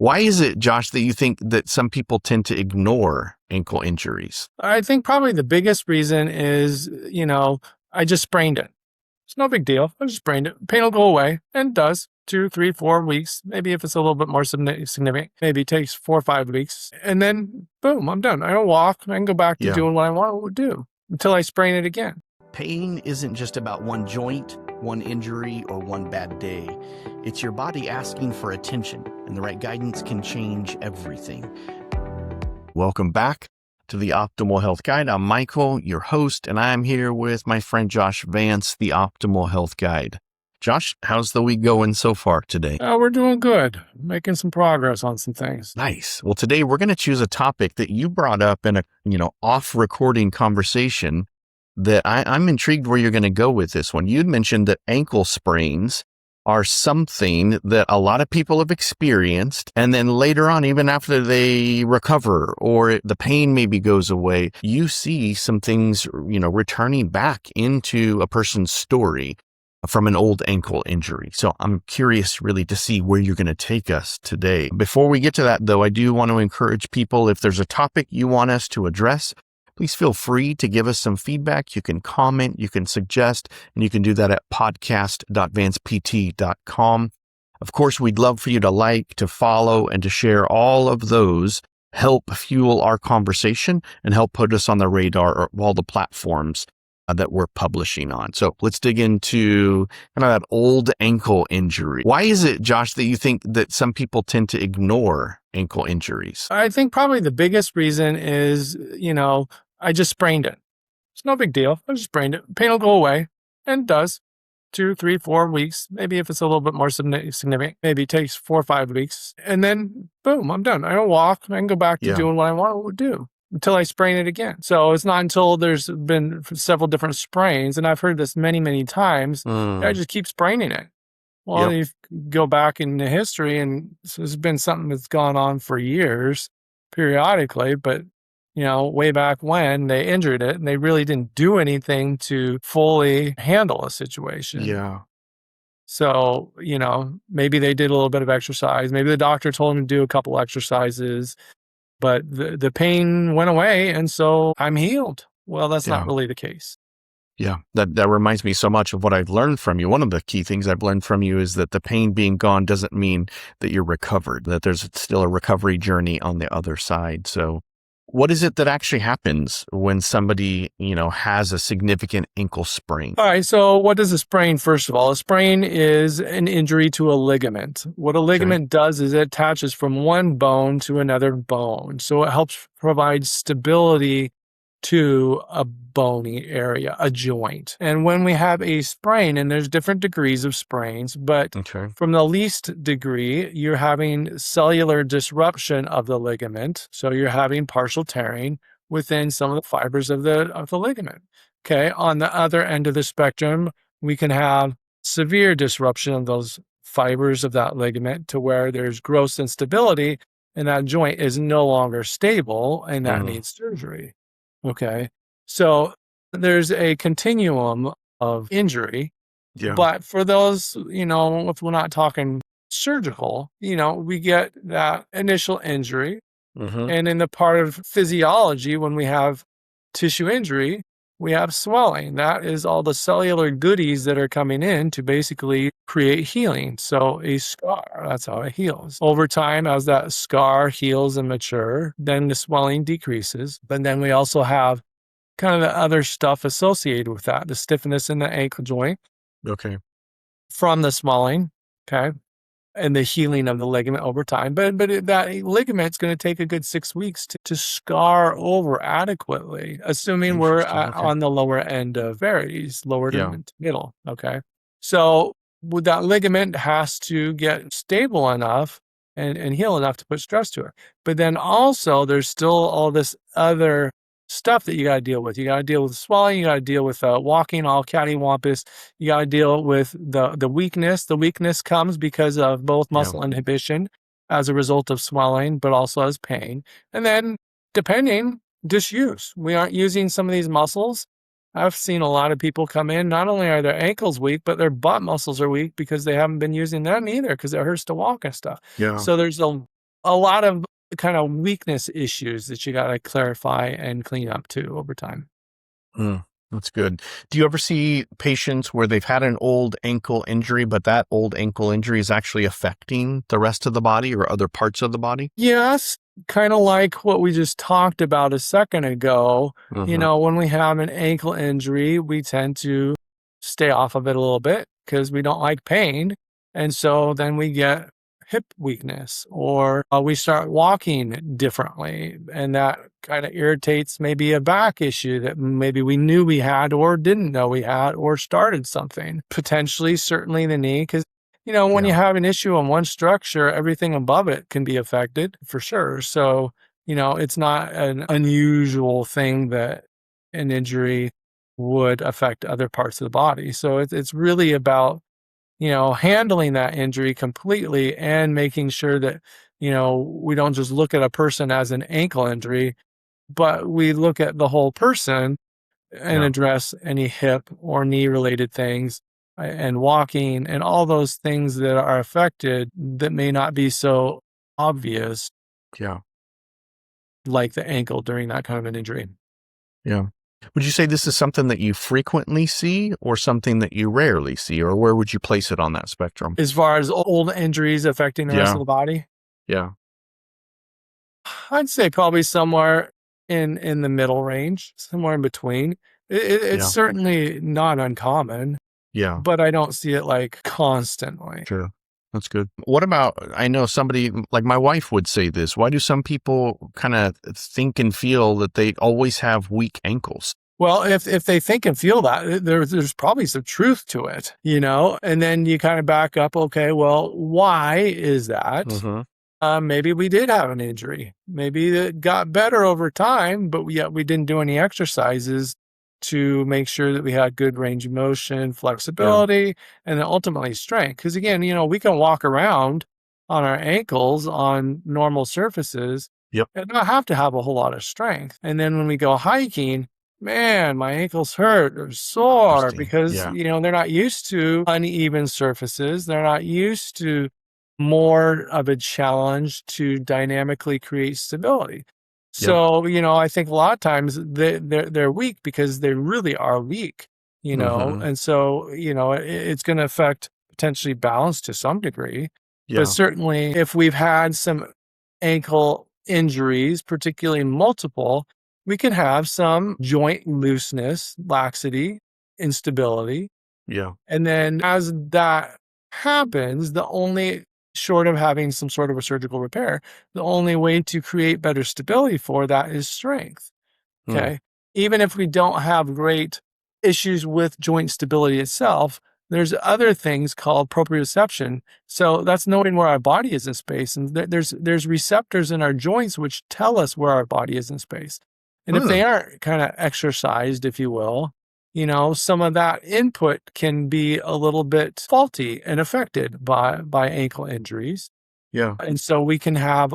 Why is it, Josh, that you think that some people tend to ignore ankle injuries? I think probably the biggest reason is, I just sprained it. It's no big deal. I just sprained it. Pain will go away, and it does. 2, 3, 4 weeks. Maybe if it's a little bit more significant, maybe it takes 4 or 5 weeks. And then, boom, I'm done. I don't walk. I can go back to Yeah. doing what I want to do until I sprain it again. Pain isn't just about one joint, one injury, or one bad day. It's your body asking for attention, and the right guidance can change everything. Welcome back to the Optimal Health Guide. I'm Michael, your host, and I'm here with my friend Josh Vance, the Optimal Health Guide. Josh, how's the week going so far today? We're doing good. Making some progress on some things. Nice. Well, today we're going to choose a topic that you brought up in a, off-recording conversation that I'm intrigued where you're going to go with this one. You'd mentioned that ankle sprains are something that a lot of people have experienced. And then later on, even after they recover or the pain maybe goes away, you see some things, returning back into a person's story from an old ankle injury. So I'm curious really to see where you're going to take us today. Before we get to that, though, I do want to encourage people, if there's a topic you want us to address, please feel free to give us some feedback. You can comment, you can suggest, and you can do that at podcast.vancept.com. Of course, we'd love for you to like, to follow, and to share. All of those help fuel our conversation and help put us on the radar of all the platforms that we're publishing on. So let's dig into kind of that old ankle injury. Why is it, Josh, that you think that some people tend to ignore ankle injuries? I think probably the biggest reason is, I just sprained it. It's no big deal. I just sprained it. Pain will go away, and it does. 2, 3, 4 weeks. Maybe if it's a little bit more significant, maybe it takes 4 or 5 weeks. And then, boom, I'm done. I don't walk. I can go back to doing what I want to do until I sprain it again. So it's not until there's been several different sprains, and I've heard this many, many times, I just keep spraining it. Well, you go back into history, and it's been something that's gone on for years, periodically, but way back when they injured it and they really didn't do anything to fully handle a situation. Yeah. So, maybe they did a little bit of exercise. Maybe the doctor told them to do a couple exercises, but the pain went away, and so I'm healed. Well, that's not really the case. Yeah, that reminds me so much of what I've learned from you. One of the key things I've learned from you is that the pain being gone doesn't mean that you're recovered, that there's still a recovery journey on the other side. So what is it that actually happens when somebody, has a significant ankle sprain? All right. So what is a sprain? First of all, a sprain is an injury to a ligament. What a ligament does is it attaches from one bone to another bone. So it helps provide stability to a bony area, a joint. And when we have a sprain, and there's different degrees of sprains, but from the least degree, you're having cellular disruption of the ligament. So you're having partial tearing within some of the fibers of the ligament. Okay. On the other end of the spectrum, we can have severe disruption of those fibers of that ligament to where there's gross instability and that joint is no longer stable, and that needs surgery. Okay. So there's a continuum of injury, but for those, if we're not talking surgical, we get that initial injury. And in the part of physiology, when we have tissue injury, we have swelling. That is all the cellular goodies that are coming in to basically create healing. So a scar, that's how it heals. Over time, as that scar heals and mature, then the swelling decreases. But then we also have kind of the other stuff associated with that, the stiffness in the ankle joint. From the swelling, and the healing of the ligament over time. But that ligament's going to take a good 6 weeks to scar over adequately, assuming we're on the lower end of varities, lower to middle. Okay. So that ligament has to get stable enough and heal enough to put stress to it. But then also there's still all this other stuff that you got to deal with. You got to deal with swelling. You got to deal with walking all cattywampus. You got to deal with the weakness. The weakness comes because of both muscle inhibition as a result of swelling, but also as pain. And then depending, disuse. We aren't using some of these muscles. I've seen a lot of people come in, not only are their ankles weak, but their butt muscles are weak because they haven't been using them either because it hurts to walk and stuff. So there's a a lot of kind of weakness issues that you got to clarify and clean up too over time. Mm, that's good. Do you ever see patients where they've had an old ankle injury, but that old ankle injury is actually affecting the rest of the body or other parts of the body? Yes, kind of like what we just talked about a second ago. Hmm. When we have an ankle injury, we tend to stay off of it a little bit because we don't like pain. And so then we get hip weakness, or we start walking differently. And that kind of irritates maybe a back issue that maybe we knew we had or didn't know we had or started something. Potentially, certainly the knee, because when you Yeah. have an issue on one structure, everything above it can be affected for sure. So, it's not an unusual thing that an injury would affect other parts of the body. So it's really about, handling that injury completely and making sure that, we don't just look at a person as an ankle injury, but we look at the whole person and Yeah. address any hip or knee related things and walking and all those things that are affected that may not be so obvious, Yeah. like the ankle during that kind of an injury. Yeah. Would you say this is something that you frequently see or something that you rarely see, or where would you place it on that spectrum? As far as old injuries affecting the rest of Yeah. the body, Yeah. I'd say probably somewhere in the middle range, somewhere in between. It's Yeah. certainly not uncommon, Yeah. but I don't see it like constantly. Sure. That's good. What about, I know somebody like my wife would say this. Why do some people kind of think and feel that they always have weak ankles? Well, if they think and feel that, there's probably some truth to it, and then you kind of back up. Okay, well, why is that? Hmm. Maybe we did have an injury. Maybe it got better over time, but yet we didn't do any exercises to make sure that we had good range of motion, Yeah. flexibility, and then ultimately strength. Because again, we can walk around on our ankles on normal surfaces Yep. and not have to have a whole lot of strength. And then when we go hiking, man, my ankles hurt or sore Interesting. because, Yeah. they're not used to uneven surfaces. They're not used to more of a challenge to dynamically create stability. Yep. So, I think a lot of times they're weak because they really are weak, Hmm. and so, it's going to affect potentially balance to some degree. But Yeah. certainly if we've had some ankle injuries, particularly multiple, we can have some joint looseness, laxity, instability. Yeah. And then as that happens, the only short of having some sort of a surgical repair, the only way to create better stability for that is strength. Mm. Okay. Even if we don't have great issues with joint stability itself, there's other things called proprioception. So that's knowing where our body is in space. And there's receptors in our joints which tell us where our body is in space. And if they Mm. aren't kind of exercised, if you will, some of that input can be a little bit faulty and affected by ankle injuries. Yeah. And so we can have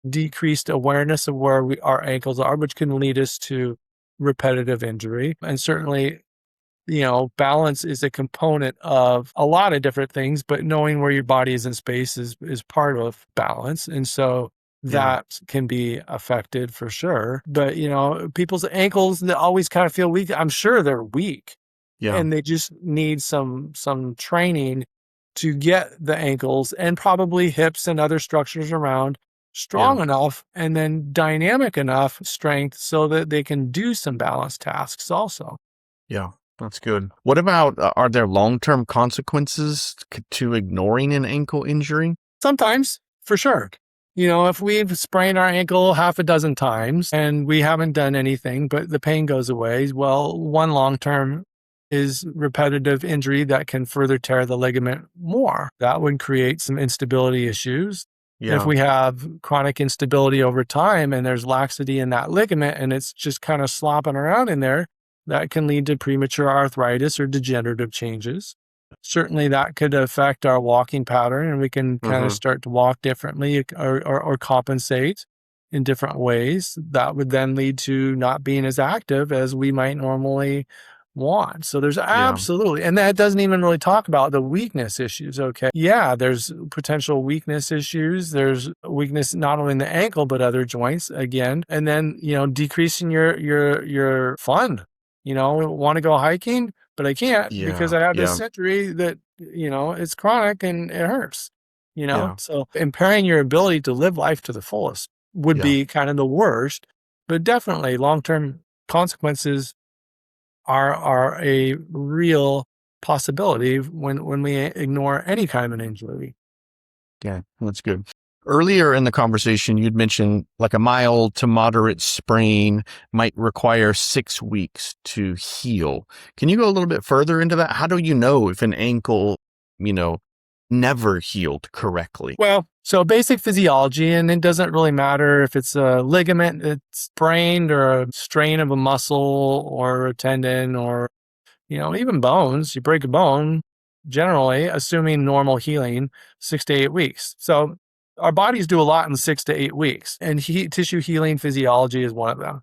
decreased awareness of where our ankles are, which can lead us to repetitive injury. And certainly, balance is a component of a lot of different things, but knowing where your body is in space is part of balance. And so Yeah. that can be affected for sure. But, people's ankles that always kind of feel weak, I'm sure they're weak Yeah. and they just need some training to get the ankles and probably hips and other structures around Yeah. strong enough and then dynamic enough strength so that they can do some balance tasks also. Yeah. That's good. What about, are there long-term consequences to ignoring an ankle injury? Sometimes, for sure. If we've sprained our ankle half a dozen times and we haven't done anything, but the pain goes away, well, one long term is repetitive injury that can further tear the ligament more. That would create some instability issues. If Yeah. we have chronic instability over time and there's laxity in that ligament and it's just kind of slopping around in there, that can lead to premature arthritis or degenerative changes. Certainly that could affect our walking pattern and we can kind of Hmm. start to walk differently or compensate in different ways. That would then lead to not being as active as we might normally want. So there's Yeah. absolutely, and that doesn't even really talk about the weakness issues. Okay. Yeah, there's potential weakness issues. There's weakness not only in the ankle, but other joints again. And then, decreasing your fun, want to go hiking, but I can't because Yeah. I have Yeah. this injury that, it's chronic and it hurts, Yeah. so impairing your ability to live life to the fullest would Yeah. be kind of the worst, but definitely long-term consequences are a real possibility when we ignore any kind of an injury. Yeah. That's good. Earlier in the conversation, you'd mentioned like a mild to moderate sprain might require 6 weeks to heal. Can you go a little bit further into that? How do you know if an ankle, never healed correctly? Well, so basic physiology, and it doesn't really matter if it's a ligament that's sprained or a strain of a muscle or a tendon or, even bones. You break a bone, generally, assuming normal healing, 6 to 8 weeks. So our bodies do a lot in 6 to 8 weeks, and tissue healing physiology is one of them.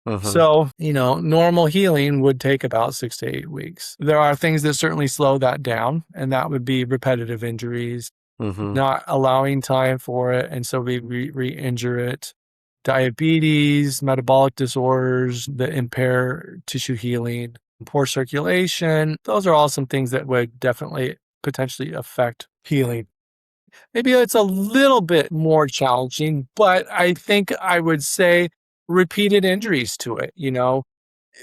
Uh-huh. So, normal healing would take about 6 to 8 weeks. There are things that certainly slow that down, and that would be repetitive injuries, Mm-hmm. not allowing time for it, and so we re-injure it. Diabetes, metabolic disorders that impair tissue healing, poor circulation. Those are all some things that would definitely potentially affect healing. Maybe it's a little bit more challenging, but I think I would say repeated injuries to it,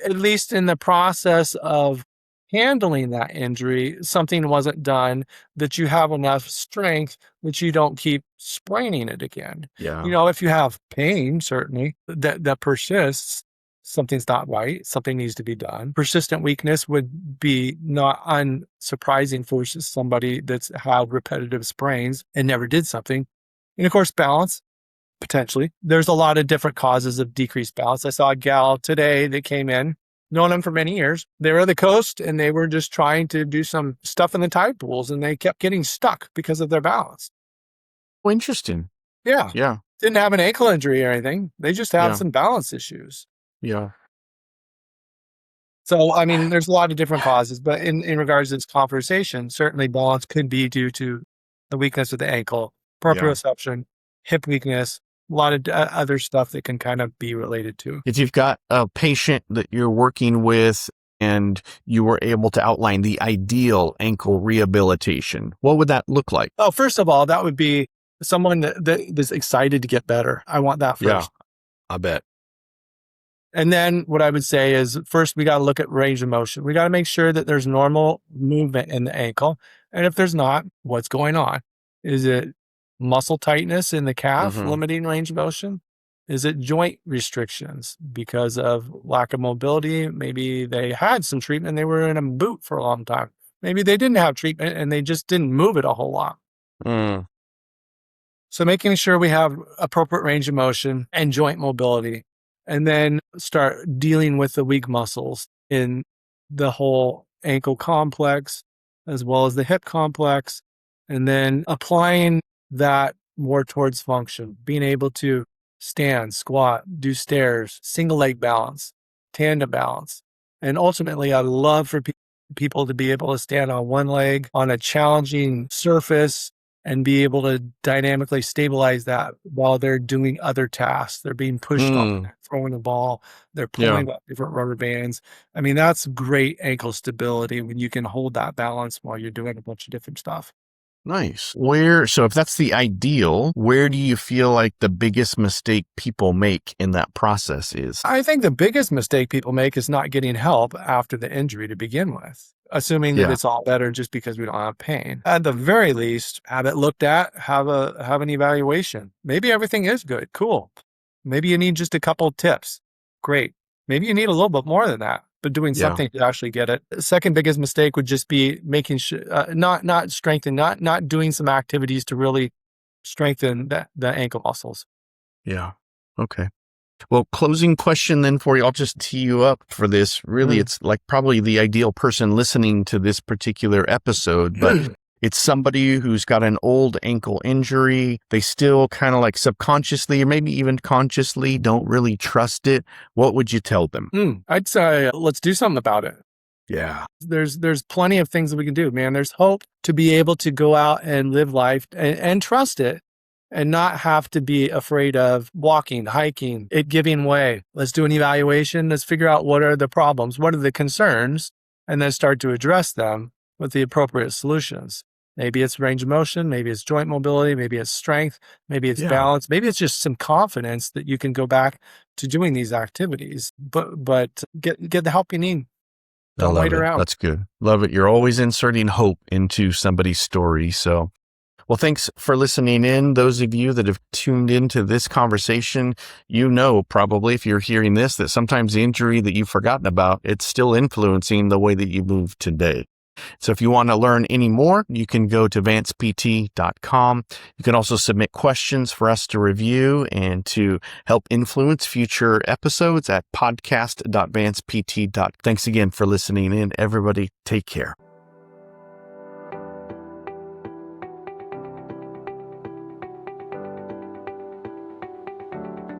at least in the process of handling that injury, something wasn't done that you have enough strength that you don't keep spraining it again. Yeah. If you have pain, certainly that persists, something's not right, something needs to be done. Persistent weakness would be not unsurprising for somebody that's had repetitive sprains and never did something. And of course, balance. Potentially. There's a lot of different causes of decreased balance. I saw a gal today that came in, known them for many years. They were at the coast and they were just trying to do some stuff in the tide pools and they kept getting stuck because of their balance. Well, interesting. Yeah. Yeah. Didn't have an ankle injury or anything. They just have Yeah. some balance issues. Yeah. So, I mean, there's a lot of different causes, but in regards to this conversation, certainly balance could be due to the weakness of the ankle, Yeah. proprioception, hip weakness, a lot of other stuff that can kind of be related to. If you've got a patient that you're working with and you were able to outline the ideal ankle rehabilitation, what would that look like? Oh, first of all, that would be someone that is excited to get better. I want that first. Yeah, I bet. And then what I would say is first, we got to look at range of motion. We got to make sure that there's normal movement in the ankle. And if there's not, what's going on? Is it muscle tightness in the calf limiting range of motion? Is it joint restrictions because of lack of mobility? Maybe they had some treatment. They were in a boot for a long time. Maybe they didn't have treatment and they just didn't move it a whole lot. Mm. So making sure we have appropriate range of motion and joint mobility, and then start dealing with the weak muscles in the whole ankle complex, as well as the hip complex, and then applying that more towards function, being able to stand, squat, do stairs, single leg balance, tandem balance. And ultimately, I'd love for people to be able to stand on one leg on a challenging surface and be able to dynamically stabilize that while they're doing other tasks. They're being pushed on, throwing a ball, they're pulling up different rubber bands. I mean, that's great ankle stability when you can hold that balance while you're doing a bunch of different stuff. Nice. So if that's the ideal, where do you feel like the biggest mistake people make in that process is? I think the biggest mistake people make is not getting help after the injury to begin with, assuming that it's all better just because we don't have pain. At the very least, have it looked at, have an evaluation. Maybe everything is good. Cool. Maybe you need just a couple of tips. Great. Maybe you need a little bit more than that, but doing something to actually get it. The second biggest mistake would just be making sure, not strengthen, not doing some activities to really strengthen the ankle muscles. Yeah. Okay. Well, closing question then for you. I'll just tee you up for this. Really, it's like probably the ideal person listening to this particular episode, but it's somebody who's got an old ankle injury. They still kind of like subconsciously or maybe even consciously don't really trust it. What would you tell them? I'd say, let's do something about it. Yeah. There's plenty of things that we can do, man. There's hope to be able to go out and live life and trust it and not have to be afraid of walking, hiking, it giving way. Let's do an evaluation. Let's figure out what are the problems, what are the concerns, and then start to address them with the appropriate solutions. Maybe it's range of motion, maybe it's joint mobility, maybe it's strength, maybe it's balance, maybe it's just some confidence that you can go back to doing these activities. But get the help you need. Don't wait around. That's good. Love it. You're always inserting hope into somebody's story. So, well, thanks for listening in. Those of you that have tuned into this conversation, you know, probably if you're hearing this, that sometimes the injury that you've forgotten about, it's still influencing the way that you move today. So if you want to learn any more, you can go to vancept.com. You can also submit questions for us to review and to help influence future episodes at podcast.vancept.com. Thanks again for listening in. Everybody, take care.